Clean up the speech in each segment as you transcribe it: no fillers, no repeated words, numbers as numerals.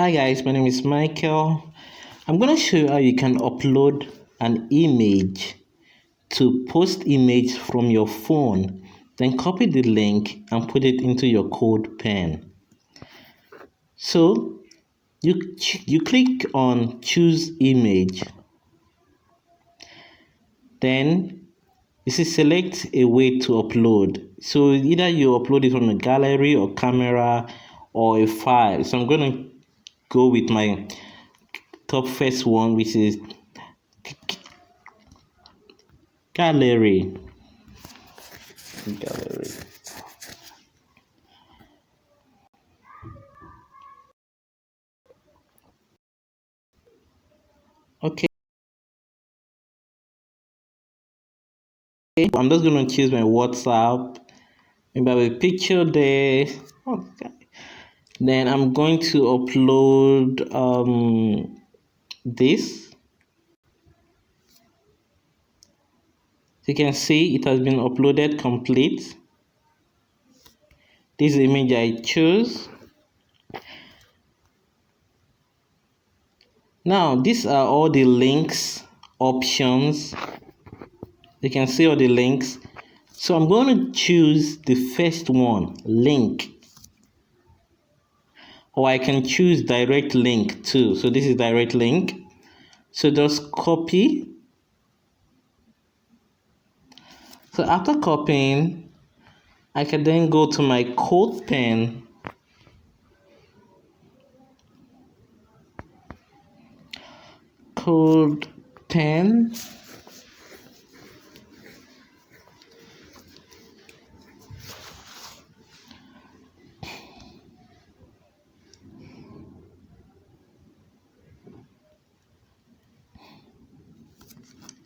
Hi guys, my name is Michael. I'm going to show you how you can upload an image to Postimage from your phone. Then copy the link and put it into your Codepen. So you click on choose image. Then you see select a way to upload. So either you upload it from a gallery or camera or a file. So I'm going to go with my top first one, which is gallery. Okay, I'm just going to choose my WhatsApp. Maybe I have a picture there. Okay. Then I'm going to upload this. You can see it has been uploaded complete. This image I choose. Now these are all the links options. You can see all the links. So I'm going to choose the first one, link. Or I can choose direct link too. So this is direct link. So just copy. So after copying, I can then go to my Codepen. Codepen.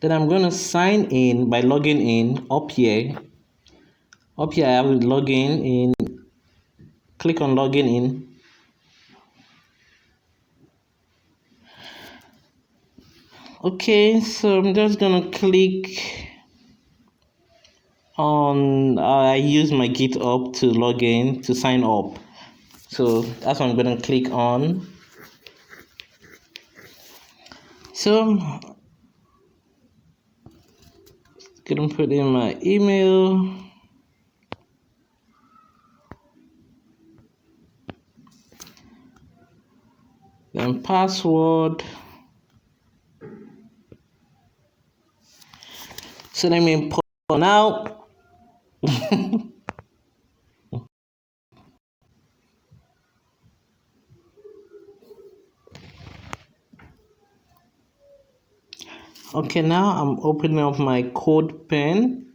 Then I'm going to sign in by logging in up here. Up here I have login in. Click on login in. Okay, so I'm just going to click on I use my GitHub to log in to sign up. So that's what I'm going to click on. So going to put in my email. Then password. So let me put now. Okay, now I'm opening up my Codepen.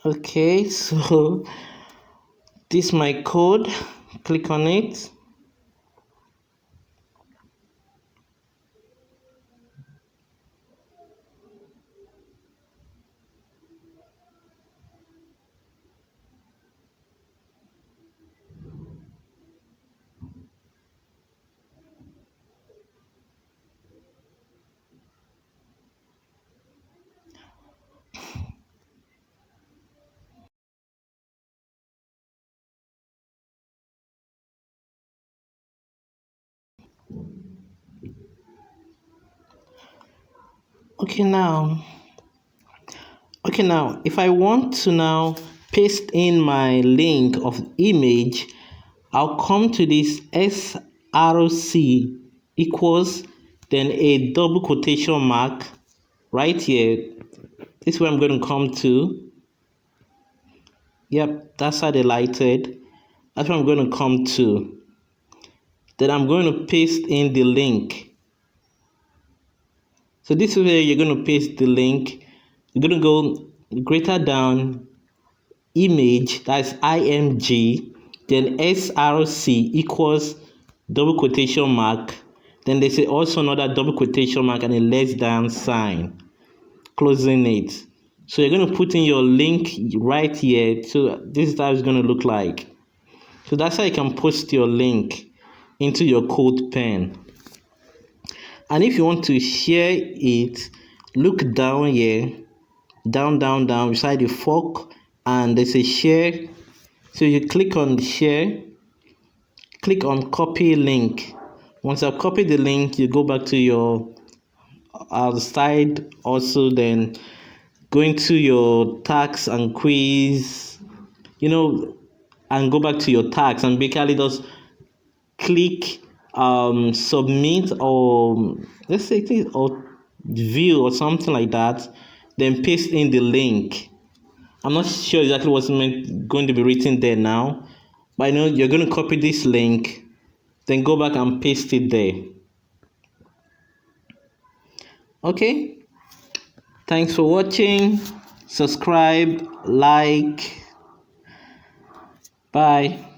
Okay, so this is my code. Click on it. Okay, now if I want to now paste in my link of image, I'll come to this src equals, then a double quotation mark right here. This is where I'm going to come to. Yep, that's highlighted. That's where I'm going to come to. Then I'm going to paste in the link. So this is where you're going to paste the link. You're going to go greater than image, that's img, then src equals double quotation mark. Then there's also another double quotation mark and a less than sign, closing it. So you're going to put in your link right here. So this is how it's going to look like. So that's how you can post your link into your Codepen. And if you want to share it, look down here, down beside the fork. and there's a share. So you click on share, click on copy link. Once I've copied the link, you go back to your side also, then going to your tags and quiz, and go back to your tags and basically just click submit, or let's say click or view or something like that, then paste in the link. I'm not sure exactly what's going to be written there now, but I know you're going to copy this link, then go back and paste it there. Okay, thanks for watching. Subscribe, like. Bye.